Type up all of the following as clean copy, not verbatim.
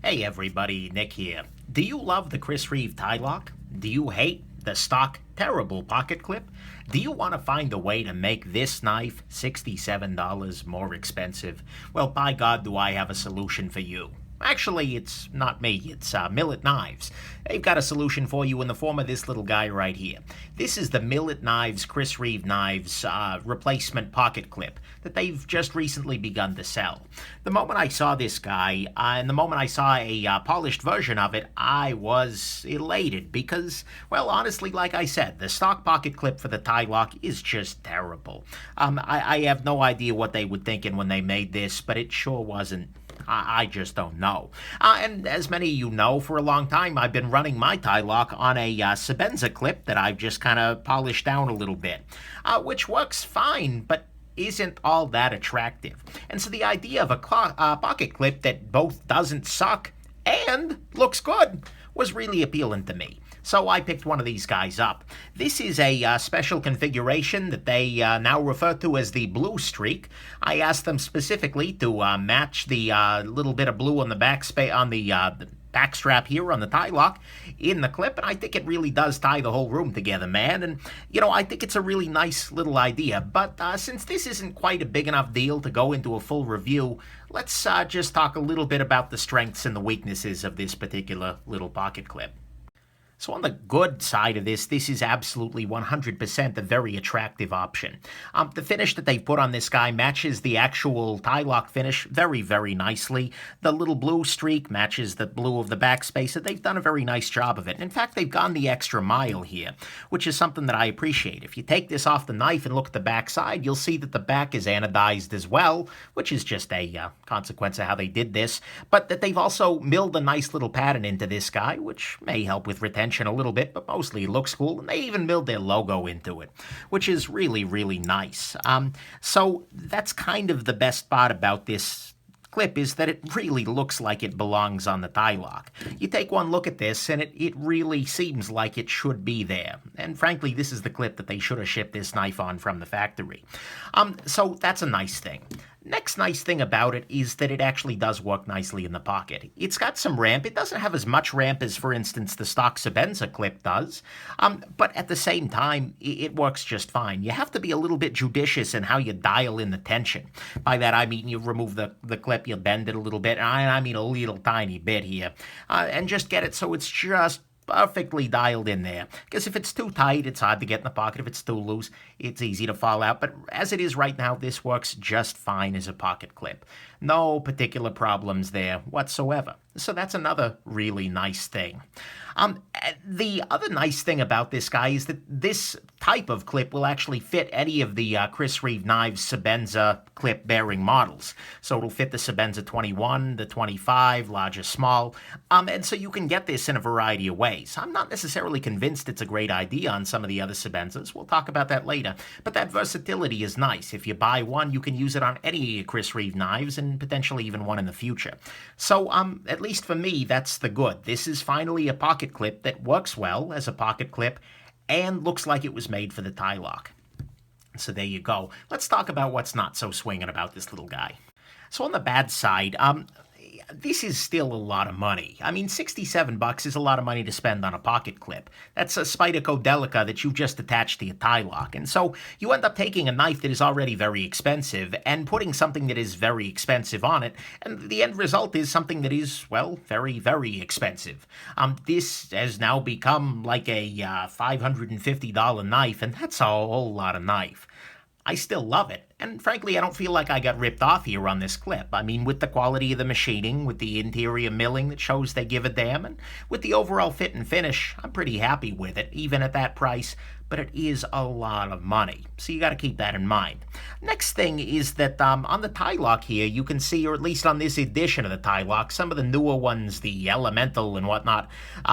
Hey everybody, Nick here. Do you love the Chris Reeve TiLock? Do you hate the stock terrible pocket clip? Do you want to find a way to make this knife $67 more expensive? Well, by God, do I have a solution for you. Actually, it's not me, it's Millit Knives. They've got a solution for you in the form of this little guy right here. This is the Millit Knives, Chris Reeve Knives replacement pocket clip that they've just recently begun to sell. The moment I saw this guy, and the moment I saw a polished version of it, I was elated because, well, honestly, like I said, the stock pocket clip for the TiLock is just terrible. I have no idea what they were thinking when they made this, but it sure wasn't. I just don't know. And as many of you know, for a long time, I've been running my TiLock on a Sebenza clip that I've just kind of polished down a little bit, which works fine, but isn't all that attractive. And so the idea of a pocket clip that both doesn't suck and looks good was really appealing to me. So I picked one of these guys up. This is a special configuration that they now refer to as the blue streak. I asked them specifically to match the little bit of blue on the back strap here on the TiLock in the clip, and I think it really does tie the whole room together, man. And, you know, I think it's a really nice little idea. But since this isn't quite a big enough deal to go into a full review, let's just talk a little bit about the strengths and the weaknesses of this particular little pocket clip. So on the good side of this is absolutely 100% a very attractive option. The finish that they've put on this guy matches the actual TiLock finish very, very nicely. The little blue streak matches the blue of the backspacer. They've done a very nice job of it. In fact, they've gone the extra mile here, which is something that I appreciate. If you take this off the knife and look at the back side, you'll see that the back is anodized as well, which is just a consequence of how they did this, but that they've also milled a nice little pattern into this guy, which may help with retention a little bit, but mostly it looks cool, and they even milled their logo into it, which is really, really nice. So that's kind of the best part about this clip, is that it really looks like it belongs on the TiLock. You take one look at this, and it really seems like it should be there. And frankly, this is the clip that they should have shipped this knife on from the factory. So that's a nice thing. Next nice thing about it is that it actually does work nicely in the pocket. It's got some ramp. It doesn't have as much ramp as, for instance, the stock Sebenza clip does, but at the same time, it works just fine. You have to be a little bit judicious in how you dial in the tension. By that, I mean you remove the clip, you bend it a little bit, and I mean a little tiny bit here, and just get it so it's just perfectly dialed in there. Because if it's too tight, it's hard to get in the pocket. If it's too loose, it's easy to fall out. But as it is right now, this works just fine as a pocket clip. No particular problems there whatsoever. So that's another really nice thing. The other nice thing about this guy is that this type of clip will actually fit any of the Chris Reeve Knives Sebenza clip bearing models. So it'll fit the Sebenza 21, the 25, large or small, and so you can get this in a variety of ways. I'm not necessarily convinced it's a great idea on some of the other Sebenzas. We'll talk about that later. But that versatility is nice. If you buy one, you can use it on any Chris Reeve Knives and potentially even one in the future. So at least for me, that's the good. This is finally a pocket clip that works well as a pocket clip and looks like it was made for the TiLock. So there you go. Let's talk about what's not so swinging about this little guy. So on the bad side, this is still a lot of money. I mean, $67 is a lot of money to spend on a pocket clip. That's a Spyderco Delica that you've just attached to your TiLock. And so you end up taking a knife that is already very expensive and putting something that is very expensive on it. And the end result is something that is, well, very, very expensive. This has now become like a $550 knife, and that's a whole lot of knife. I still love it, and frankly, I don't feel like I got ripped off here on this clip. I mean, with the quality of the machining, with the interior milling that shows they give a damn, and with the overall fit and finish, I'm pretty happy with it, even at that price, but it is a lot of money, so you got to keep that in mind. Next thing is that on the TiLock here, you can see, or at least on this edition of the TiLock, some of the newer ones, the Elemental and whatnot,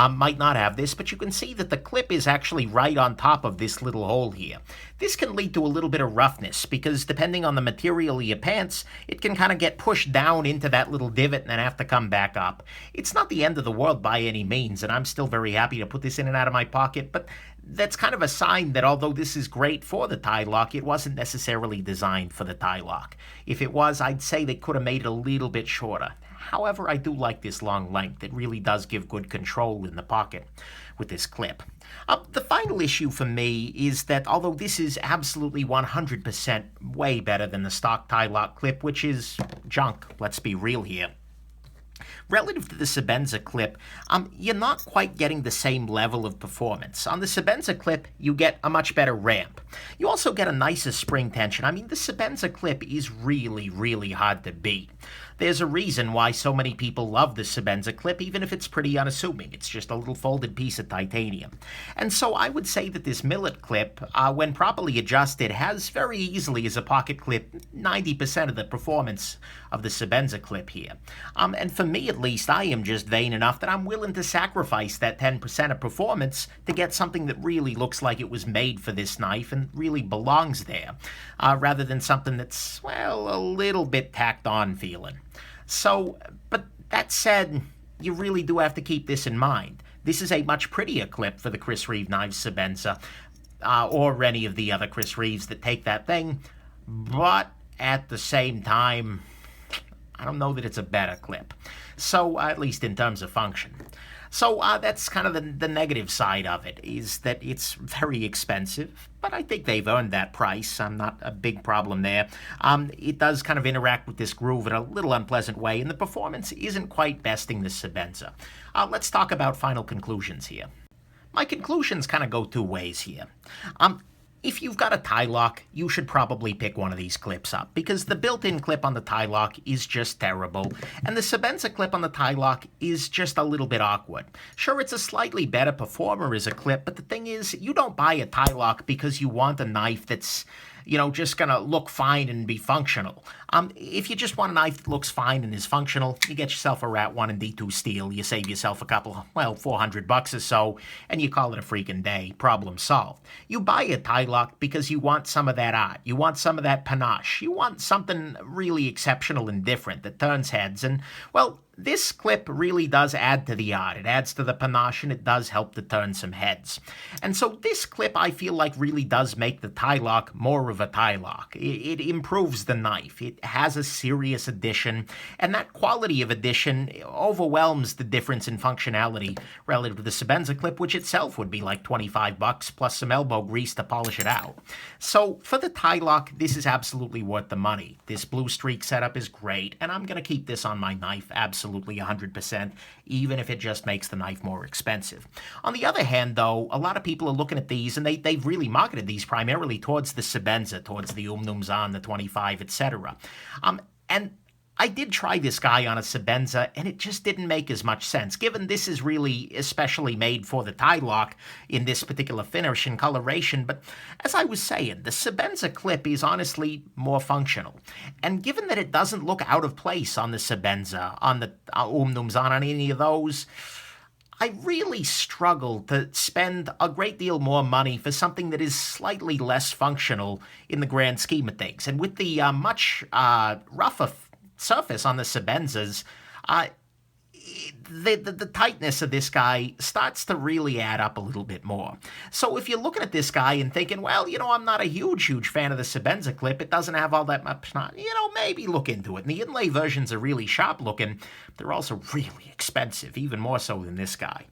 might not have this, but you can see that the clip is actually right on top of this little hole here. This can lead to a little bit of roughness, because depending on the material of your pants, it can kind of get pushed down into that little divot and then have to come back up. It's not the end of the world by any means, and I'm still very happy to put this in and out of my pocket, but that's kind of a sign that although this is great for the TiLock, it wasn't necessarily designed for the TiLock. If it was, I'd say they could have made it a little bit shorter. However, I do like this long length. It really does give good control in the pocket with this clip. The final issue for me is that although this is absolutely 100% way better than the stock TiLock clip, which is junk, let's be real here, relative to the Sebenza clip, you're not quite getting the same level of performance. On the Sebenza clip, you get a much better ramp. You also get a nicer spring tension. I mean, the Sebenza clip is really, really hard to beat. There's a reason why so many people love the Sebenza clip, even if it's pretty unassuming. It's just a little folded piece of titanium. And so I would say that this Millit clip, when properly adjusted, has very easily as a pocket clip 90% of the performance of the Sebenza clip here. And for me, at least, I am just vain enough that I'm willing to sacrifice that 10% of performance to get something that really looks like it was made for this knife and really belongs there, rather than something that's, well, a little bit tacked on feeling. So, but that said, you really do have to keep this in mind. This is a much prettier clip for the Chris Reeve Knives Sebenza, or any of the other Chris Reeves that take that thing, but at the same time, I don't know that it's a better clip. So, at least in terms of function. So that's kind of the negative side of it, is that it's very expensive, but I think they've earned that price. I'm not a big problem there. It does kind of interact with this groove in a little unpleasant way, and the performance isn't quite besting the Sebenza. Let's talk about final conclusions here. My conclusions kind of go two ways here. If you've got a TiLock, you should probably pick one of these clips up, because the built-in clip on the TiLock is just terrible, and the Sebenza clip on the TiLock is just a little bit awkward. Sure, it's a slightly better performer as a clip, but the thing is, you don't buy a TiLock because you want a knife that's, you know, just gonna look fine and be functional. If you just want a knife that looks fine and is functional, you get yourself a Rat 1 and D2 steel, you save yourself a couple, well, $400 or so, and you call it a freaking day. Problem solved. You buy a TiLock because you want some of that art. You want some of that panache. You want something really exceptional and different that turns heads, and, well, this clip really does add to the art. It adds to the panache, and it does help to turn some heads. And so this clip, I feel like, really does make the TiLock more of a TiLock. It improves the knife. It has a serious addition, and that quality of addition overwhelms the difference in functionality relative to the Sebenza clip, which itself would be like $25 plus some elbow grease to polish it out. So for the TiLock, this is absolutely worth the money. This blue streak setup is great, and I'm going to keep this on my knife absolutely 100%, even if it just makes the knife more expensive. On the other hand, though, a lot of people are looking at these, and they've really marketed these primarily towards the Sebenza, towards the Umnumzan, the 25, etc. And I did try this guy on a Sebenza, and it just didn't make as much sense, given this is really especially made for the TiLock in this particular finish and coloration. But as I was saying, the Sebenza clip is honestly more functional. And given that it doesn't look out of place on the Sebenza, on the Umnumzan, on any of those, I really struggle to spend a great deal more money for something that is slightly less functional in the grand scheme of things. And with the much rougher surface on the Sebenzas, the tightness of this guy starts to really add up a little bit more. So if you're looking at this guy and thinking, well, you know, I'm not a huge fan of the Sebenza clip, it doesn't have all that much, you know, maybe look into it. And the inlay versions are really sharp looking. They're also really expensive, even more so than this guy.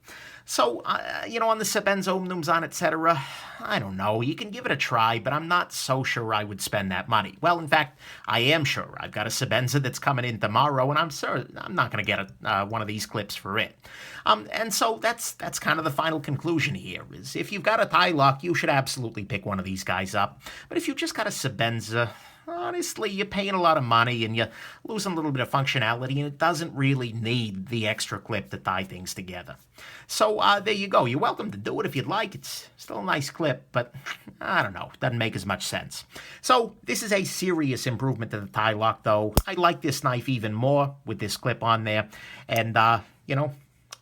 So, you know, on the Sebenza Umnumzan, etc., I don't know. You can give it a try, but I'm not so sure I would spend that money. Well, in fact, I am sure. I've got a Sebenza that's coming in tomorrow, and I'm sure I'm not going to get one of these clips for it. And so that's kind of the final conclusion here, is if you've got a TiLock, you should absolutely pick one of these guys up. But if you've just got a Sebenza, honestly, you're paying a lot of money and you're losing a little bit of functionality, and it doesn't really need the extra clip to tie things together. So there you go. You're welcome to do it if you'd like. It's still a nice clip, but I don't know. Doesn't make as much sense. So this is a serious improvement to the TiLock, though. I like this knife even more with this clip on there. And, you know,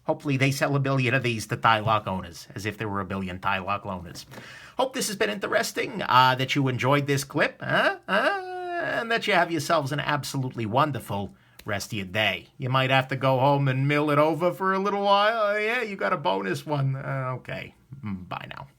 hopefully they sell 1 billion of these to TiLock owners, as if there were 1 billion TiLock owners. Hope this has been interesting, that you enjoyed this clip, and that you have yourselves an absolutely wonderful rest of your day. You might have to go home and mill it over for a little while. Yeah, you got a bonus one. Okay, bye now.